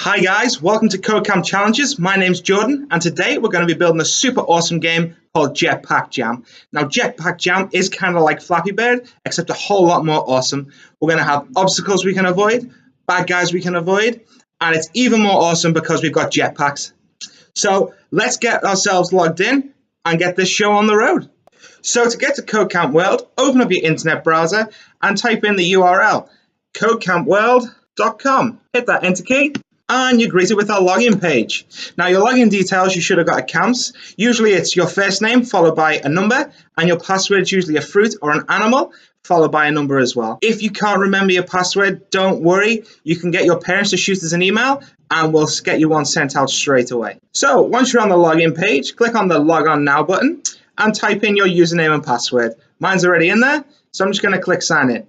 Hi guys, welcome to CodeCamp Challenges. My name's Jordan and today we're going to be building a super awesome game called Jetpack Jam. Now Jetpack Jam is kind of like Flappy Bird except a whole lot more awesome. We're going to have obstacles we can avoid, bad guys we can avoid, and it's even more awesome because we've got jetpacks. So let's get ourselves logged in and get this show on the road. So to get to CodeCamp World, open up your internet browser and type in the URL codecampworld.com. Hit that enter key. And you're greeted with our login page. Now your login details, you should have got accounts. Usually it's your first name followed by a number, and your password is usually a fruit or an animal followed by a number as well. If you can't remember your password, don't worry. You can get your parents to shoot us an email and we'll get you one sent out straight away. So once you're on the login page, click on the log on now button and type in your username and password. Mine's already in there, so I'm just going to click sign in.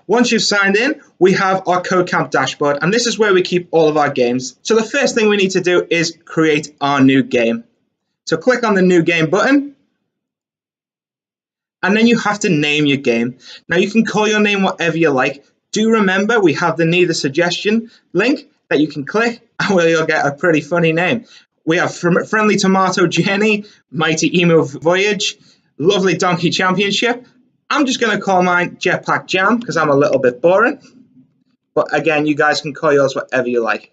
Once you've signed in, we have our CodeCamp dashboard, and this is where we keep all of our games. So the first thing we need to do is create our new game. So click on the new game button, and then you have to name your game. Now you can call your name whatever you like. Do remember we have the Need a Suggestion link that you can click, and you'll get a pretty funny name. We have Friendly Tomato Journey, Mighty Emu Voyage, Lovely Donkey Championship. I'm just going to call mine Jetpack Jam because I'm a little bit boring. But again, you guys can call yours whatever you like.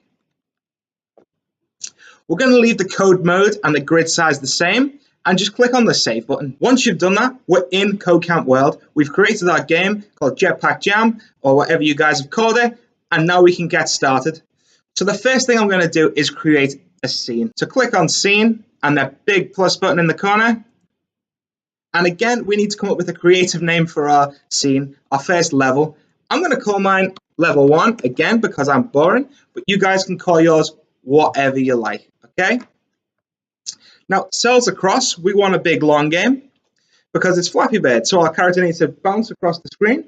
We're going to leave the code mode and the grid size the same and just click on the save button. Once you've done that, we're in CodeCamp World. We've created our game called Jetpack Jam or whatever you guys have called it. And now we can get started. So the first thing I'm going to do is create a scene. So click on scene and that big plus button in the corner. And again, we need to come up with a creative name for our scene, our first level. I'm going to call mine level 1, again, because I'm boring, but you guys can call yours whatever you like, okay? Now, cells across, we want a big long game because it's Flappy Bird, so our character needs to bounce across the screen.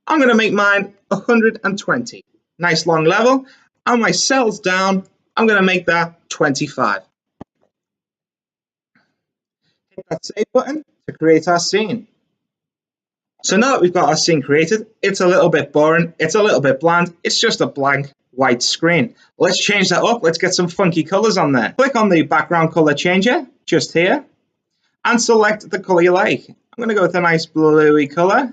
I'm going to make mine 120, nice long level, and my cells down, I'm going to make that 25. Hit that save button to create our scene. So now that we've got our scene created, it's a little bit boring, it's a little bit bland, it's just a blank white screen. Let's change that up, let's get some funky colors on there. Click on the background color changer, just here, and select the color you like. I'm going to go with a nice bluey color,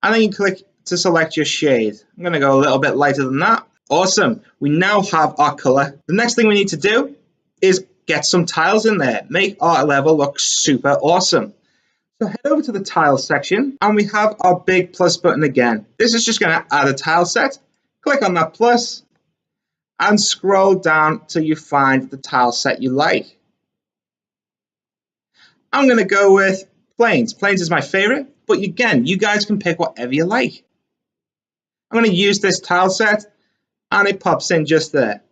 and then you click to select your shade. I'm going to go a little bit lighter than that. Awesome, we now have our color. The next thing we need to do is get some tiles in there, make our level look super awesome. So head over to the tile section and we have our big plus button again. This is just going to add a tile set. Click on that plus and scroll down till you find the tile set you like. I'm going to go with plains. Plains is my favorite, but again, you guys can pick whatever you like. I'm going to use this tile set and it pops in just there.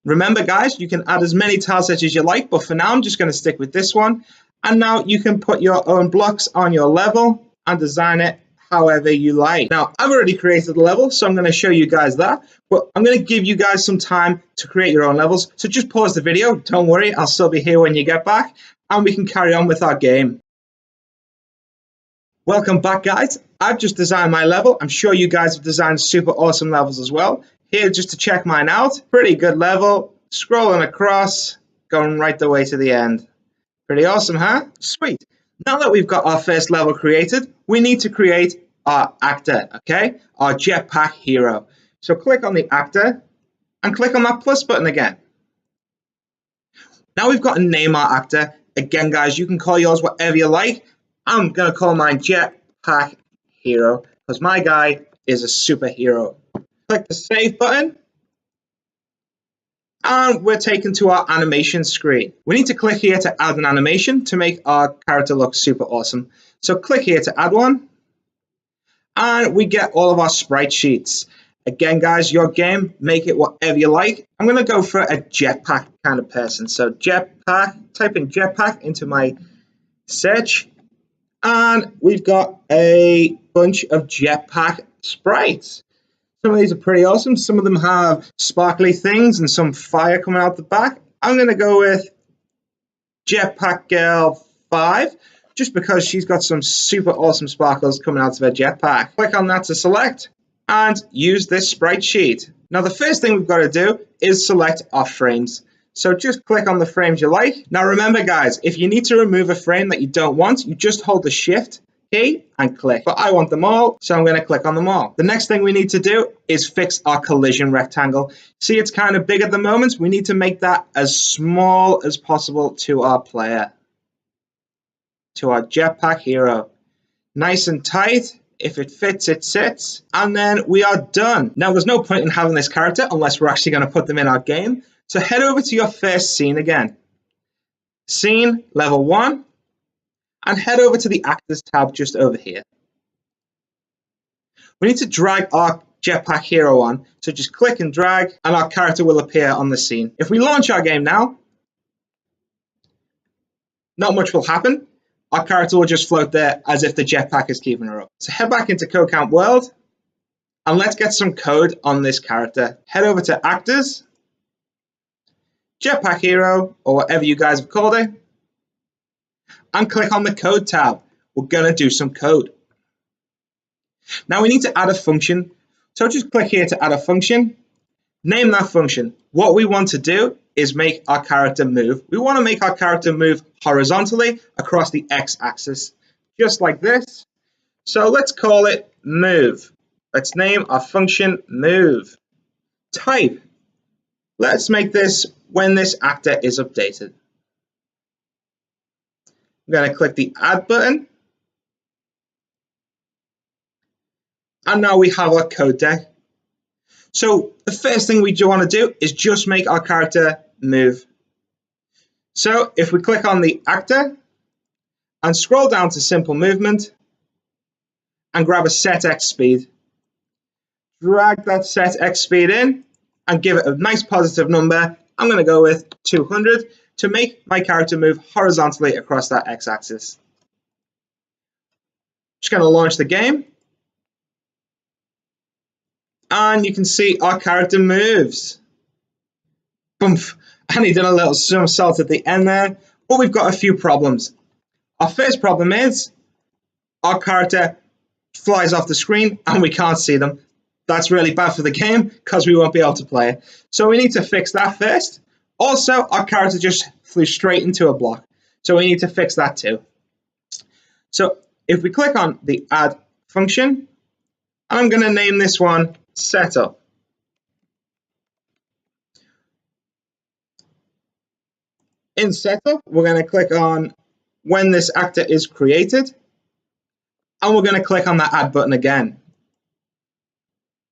Remember guys, you can add as many tile sets as you like, but for now I'm just going to stick with this one. And now you can put your own blocks on your level and design it however you like. Now I've already created the level, so I'm going to show you guys that, but I'm going to give you guys some time to create your own levels. So just pause the video, don't worry, I'll still be here when you get back and we can carry on with our game. Welcome back guys, I've just designed my level. I'm sure you guys have designed super awesome levels as well. Here just to check mine out, pretty good level, scrolling across, going right the way to the end. Pretty awesome, huh? Sweet. Now that we've got our first level created, we need to create our actor, okay? Our jetpack hero. So click on the actor and click on that plus button again. Now we've got to name our actor. Again, guys, you can call yours whatever you like. I'm going to call mine Jetpack Hero because my guy is a superhero. Click the save button. And we're taken to our animation screen. We need to click here to add an animation to make our character look super awesome. So click here to add one. And we get all of our sprite sheets. Again, guys, your game, make it whatever you like. I'm going to go for a jetpack kind of person. So jetpack, type in jetpack into my search. And we've got a bunch of jetpack sprites. Some of these are pretty awesome. Some of them have sparkly things and some fire coming out the back. I'm going to go with Jetpack Girl 5, just because she's got some super awesome sparkles coming out of her jetpack. Click on that to select and use this sprite sheet. Now the first thing we've got to do is select our frames. So just click on the frames you like. Now remember guys, if you need to remove a frame that you don't want, you just hold the shift key and click. But I want them all, so I'm going to click on them all. The next thing we need to do is fix our collision rectangle. See, it's kind of big at the moment. We need to make that as small as possible to our player, to our Jetpack hero. Nice and tight. If it fits, it sits. And then we are done. Now, there's no point in having this character unless we're actually going to put them in our game. So head over to your first scene again. Scene, level 1. And head over to the Actors tab just over here. We need to drag our Jetpack hero on. So just click and drag, and our character will appear on the scene. If we launch our game now, not much will happen. Our character will just float there as if the jetpack is keeping her up. So head back into CodeCamp World and let's get some code on this character. Head over to Actors, Jetpack Hero, or whatever you guys have called it, and click on the Code tab. We're going to do some code. Now we need to add a function. So just click here to add a function. Name that function. What we want to do is make our character move. We want to make our character move horizontally across the x-axis, just like this. So let's call it move. Let's name our function move. Type. Let's make this when this actor is updated. I'm going to click the add button. And now we have our code deck. So the first thing we want to do is just make our character move. So if we click on the actor and scroll down to simple movement and grab a set X speed, drag that set X speed in and give it a nice positive number. I'm going to go with 200 to make my character move horizontally across that X axis. Just going to launch the game. And you can see our character moves. Boomf. And he did a little somersault at the end there. But we've got a few problems. Our first problem is our character flies off the screen and we can't see them. That's really bad for the game because we won't be able to play it. So we need to fix that first. Also, our character just flew straight into a block. So we need to fix that too. So if we click on the add function, I'm going to name this one setup. In setup, we're going to click on when this actor is created, and we're going to click on that add button again.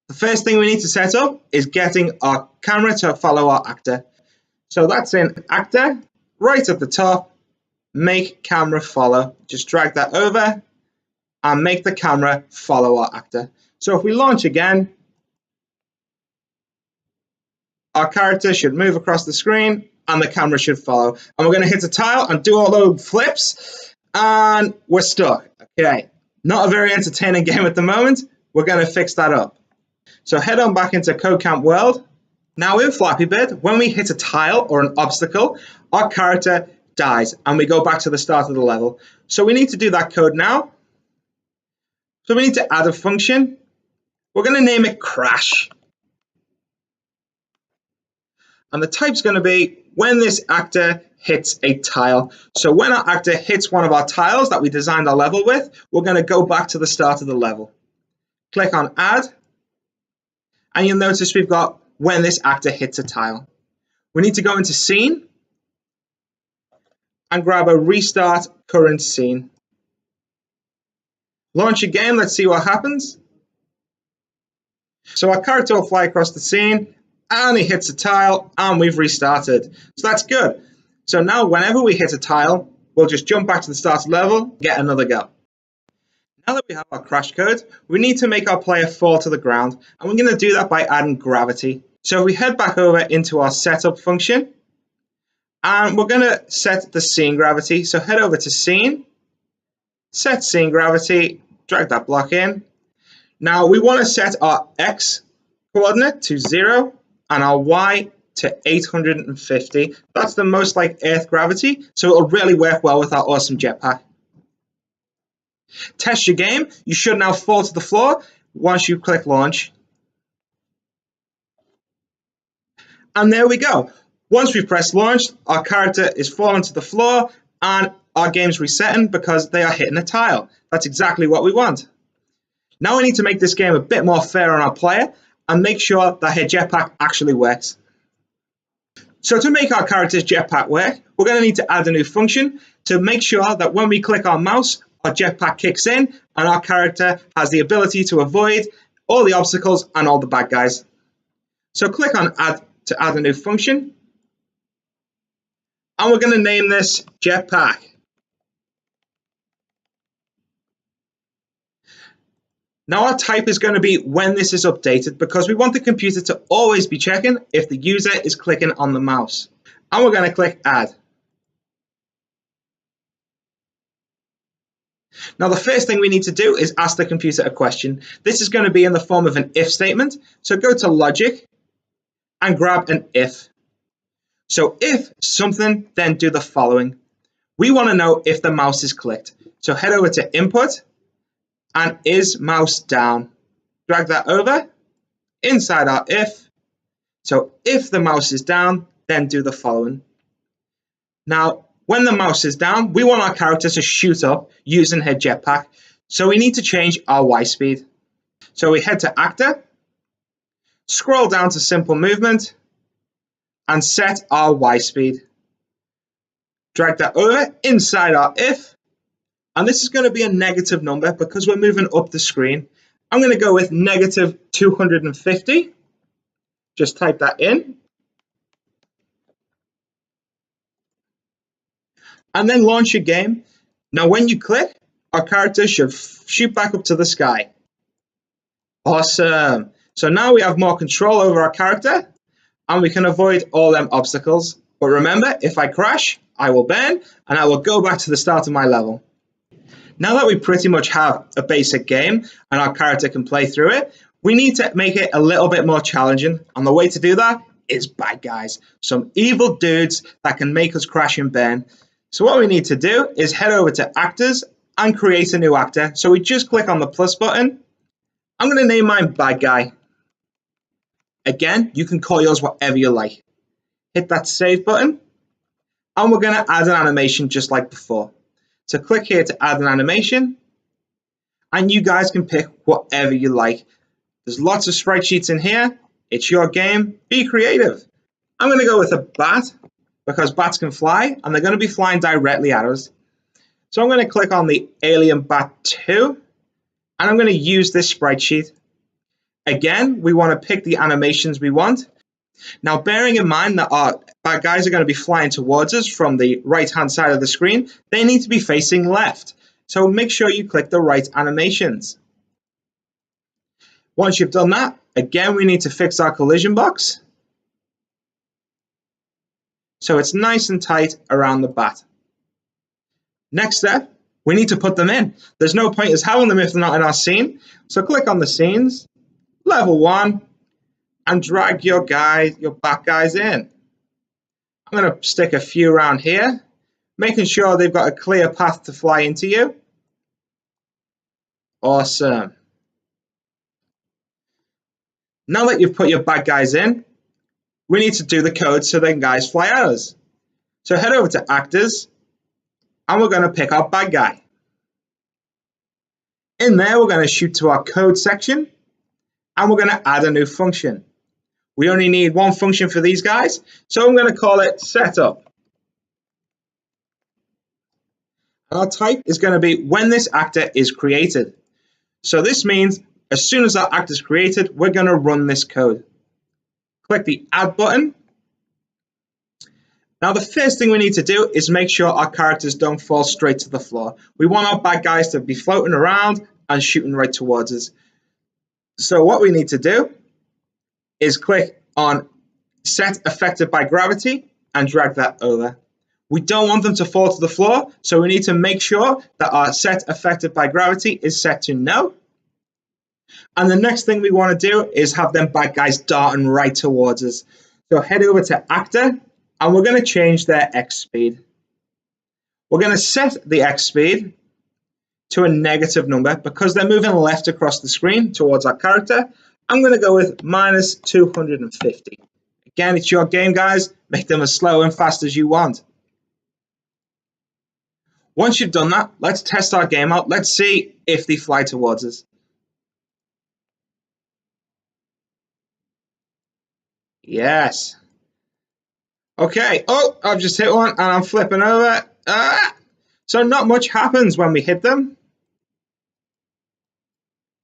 The first thing we need to set up is getting our camera to follow our actor. So that's in actor, right at the top, make camera follow. Just drag that over and make the camera follow our actor. So if we launch again, our character should move across the screen and the camera should follow. And we're going to hit a tile and do all those flips and we're stuck. Okay, not a very entertaining game at the moment. We're going to fix that up. So head on back into CodeCamp World. Now in Flappy Bird, when we hit a tile or an obstacle, our character dies and we go back to the start of the level. So we need to do that code now. So we need to add a function. We're going to name it crash. And the type's going to be when this actor hits a tile. So when our actor hits one of our tiles that we designed our level with, we're going to go back to the start of the level. Click on add. And you'll notice we've got when this actor hits a tile. We need to go into scene and grab a restart current scene. Launch a game, let's see what happens. So our character will fly across the scene and he hits a tile and we've restarted. So that's good. So now whenever we hit a tile, we'll just jump back to the start level, get another go. Now that we have our crash code, we need to make our player fall to the ground, and we're going to do that by adding gravity. So if we head back over into our setup function, and we're going to set the scene gravity. So head over to scene, set scene gravity, drag that block in. Now we want to set our X coordinate to 0 and our Y to 850. That's the most like Earth gravity, so it'll really work well with our awesome jetpack. Test your game. You should now fall to the floor once you click launch. And there we go. Once we press launch, our character is falling to the floor and our game's resetting because they are hitting a tile. That's exactly what we want. Now we need to make this game a bit more fair on our player and make sure that her jetpack actually works. So to make our character's jetpack work, we're going to need to add a new function to make sure that when we click our mouse, our jetpack kicks in and our character has the ability to avoid all the obstacles and all the bad guys. So click on add to add a new function. And we're going to name this jetpack. Now our type is going to be when this is updated because we want the computer to always be checking if the user is clicking on the mouse. And we're going to click add. Now the first thing we need to do is ask the computer a question. This is going to be in the form of an if statement. So go to logic and grab an if. So if something, then do the following. We want to know if the mouse is clicked. So head over to input and is mouse down. Drag that over inside our if. So if the mouse is down, then do the following. Now, when the mouse is down, we want our character to shoot up using her jetpack. So we need to change our Y speed. So we head to actor, scroll down to simple movement, and set our Y speed. Drag that over inside our if. And this is going to be a negative number because we're moving up the screen. I'm going to go with negative 250. Just type that in. And then launch your game. Now when you click, our character should shoot back up to the sky. Awesome. So now we have more control over our character and we can avoid all them obstacles. But remember, if I crash, I will burn and I will go back to the start of my level. Now that we pretty much have a basic game and our character can play through it, we need to make it a little bit more challenging. And the way to do that is bad guys, some evil dudes that can make us crash and burn. So what we need to do is head over to actors and create a new actor. So we just click on the plus button. I'm going to name mine bad guy. Again, you can call yours whatever you like. Hit that save button. And we're going to add an animation just like before. So click here to add an animation, and you guys can pick whatever you like. There's lots of sprite sheets in here. It's your game. Be creative. I'm going to go with a bat because bats can fly, and they're going to be flying directly at us. So I'm going to click on the Alien Bat 2, and I'm going to use this sprite sheet. Again, we want to pick the animations we want. Now, bearing in mind that our bad guys are going to be flying towards us from the right-hand side of the screen, they need to be facing left. So make sure you click the right animations. Once you've done that, again, we need to fix our collision box. So it's nice and tight around the bat. Next step, we need to put them in. There's no point in having them if they're not in our scene. So click on the scenes, level 1, and drag your bat guys in. I'm going to stick a few around here, making sure they've got a clear path to fly into you. Awesome. Now that you've put your bad guys in, we need to do the code so then guys fly at us. So head over to actors, and we're going to pick our bad guy. In there, we're going to shoot to our code section, and we're going to add a new function. We only need one function for these guys, so I'm going to call it setup. And our type is going to be when this actor is created. So this means as soon as our actor is created, we're going to run this code. Click the add button. Now the first thing we need to do is make sure our characters don't fall straight to the floor. We want our bad guys to be floating around and shooting right towards us. So what we need to do is click on set affected by gravity and drag that over. We don't want them to fall to the floor, so we need to make sure that our set affected by gravity is set to no. And the next thing we want to do is have them bad guys darting right towards us. So head over to actor, and we're going to change their X speed. We're going to set the X speed to a negative number because they're moving left across the screen towards our character. I'm going to go with minus 250. Again, it's your game, guys. Make them as slow and fast as you want. Once you've done that, let's test our game out. Let's see if they fly towards us. Yes. Okay. Oh, I've just hit one and I'm flipping over. So not much happens when we hit them.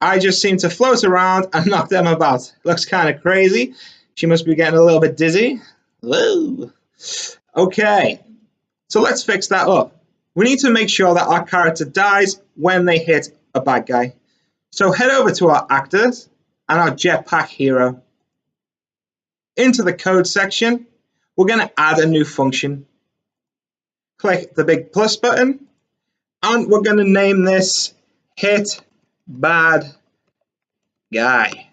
I just seem to float around and knock them about. Looks kind of crazy. She must be getting a little bit dizzy. Whoa. Okay. So let's fix that up. We need to make sure that our character dies when they hit a bad guy. So head over to our actors and our jetpack hero. Into the code section, we're going to add a new function. Click the big plus button and we're going to name this hit bad guy.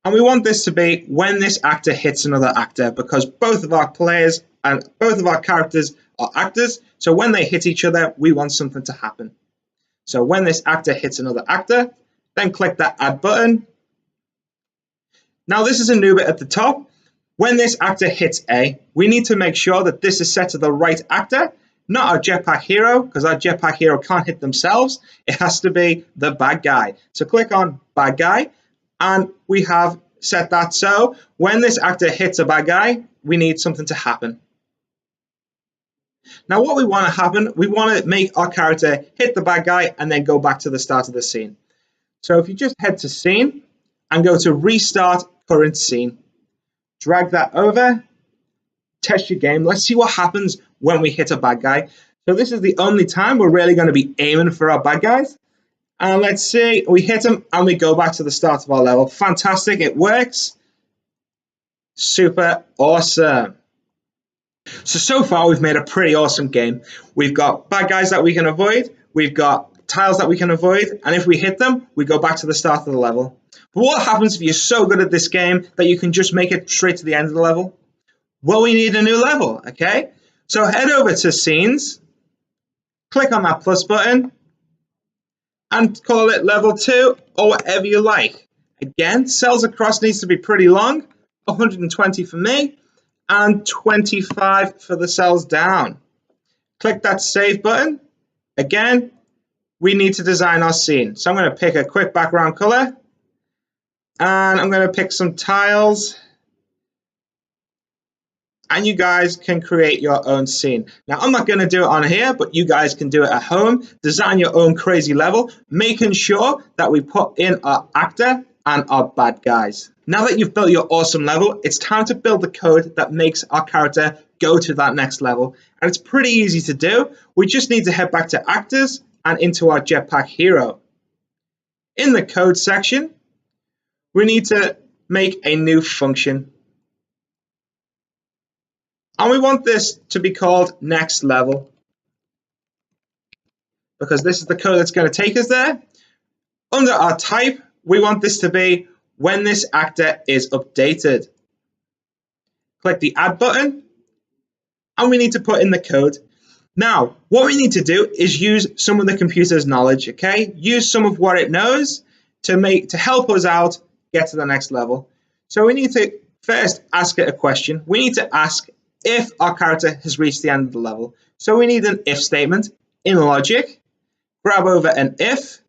And we want this to be when this actor hits another actor, because both of our players and both of our characters are actors. So when they hit each other, we want something to happen. So when this actor hits another actor, then click that add button. Now this is a new bit at the top. When this actor hits A, we need to make sure that this is set to the right actor, not our jetpack hero, because our jetpack hero can't hit themselves. It has to be the bad guy. So click on bad guy, and we have set that so when this actor hits a bad guy, we need something to happen. Now what we want to happen, we want to make our character hit the bad guy and then go back to the start of the scene. So if you just head to scene and go to restart current scene, drag that over, test your game. Let's see what happens when we hit a bad guy. So this is the only time we're really going to be aiming for our bad guys. And let's see, we hit them and we go back to the start of our level. Fantastic, it works. Super awesome. So far we've made a pretty awesome game. We've got bad guys that we can avoid. We've got tiles that we can avoid. And if we hit them, we go back to the start of the level. But what happens if you're so good at this game that you can just make it straight to the end of the level? Well, we need a new level, okay? So head over to scenes, click on that plus button, and call it level 2 or whatever you like. Again, cells across needs to be pretty long, 120 for me, and 25 for the cells down. Click that save button. Again, we need to design our scene. So I'm going to pick a quick background color, and I'm going to pick some tiles. And you guys can create your own scene. Now, I'm not going to do it on here, but you guys can do it at home. Design your own crazy level, making sure that we put in our actor and our bad guys. Now that you've built your awesome level, it's time to build the code that makes our character go to that next level. And it's pretty easy to do. We just need to head back to actors and into our jetpack hero. In the code section, we need to make a new function. And we want this to be called next level, because this is the code that's going to take us there. Under our type, we want this to be when this actor is updated. Click the add button, and we need to put in the code. Now, what we need to do is use some of the computer's knowledge, okay? Use some of what it knows to help us out get to the next level. So we need to first ask it a question. We need to ask if our character has reached the end of the level. So we need an if statement. In logic, grab over an if.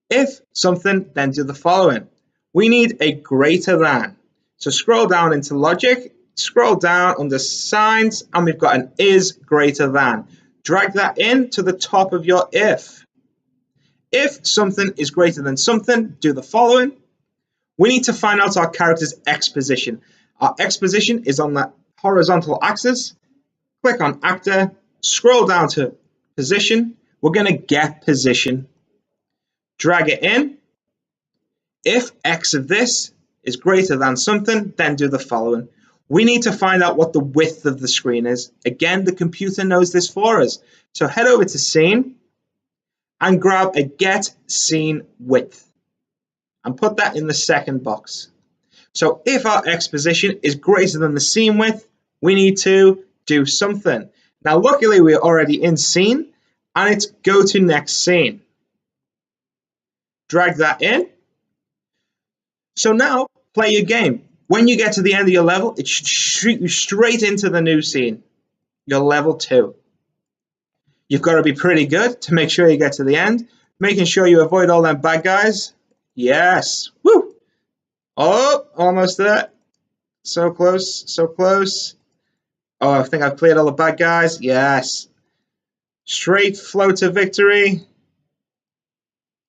If something, then do the following. We need a greater than. So scroll down into logic, scroll down under signs, and we've got an is greater than. Drag that in to the top of your if. If something is greater than something, do the following. We need to find out our character's X position. Our X position is on the horizontal axis. Click on actor, scroll down to position. We're going to get position. Drag it in. If X of this is greater than something, then do the following. We need to find out what the width of the screen is. Again, the computer knows this for us. So head over to scene and grab a get scene width and put that in the second box. So if our X position is greater than the scene width, we need to do something. Now, luckily, we're already in scene, and it's go to next scene. Drag that in. So now, play your game. When you get to the end of your level, it should shoot you straight into the new scene. You're level 2. You've got to be pretty good to make sure you get to the end, making sure you avoid all them bad guys. Yes. Woo! Oh, almost there. So close, so close. Oh, I think I've cleared all the bad guys. Yes. Straight flow to victory.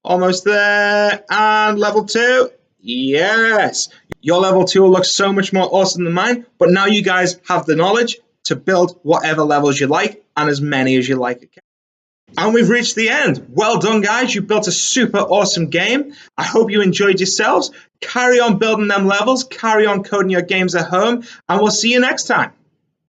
Almost there. And level 2. Yes. Your level 2 will look so much more awesome than mine, but now you guys have the knowledge to build whatever levels you like and as many as you like. And we've reached the end. Well done, guys. You built a super awesome game. I hope you enjoyed yourselves. Carry on building them levels. Carry on coding your games at home. And we'll see you next time.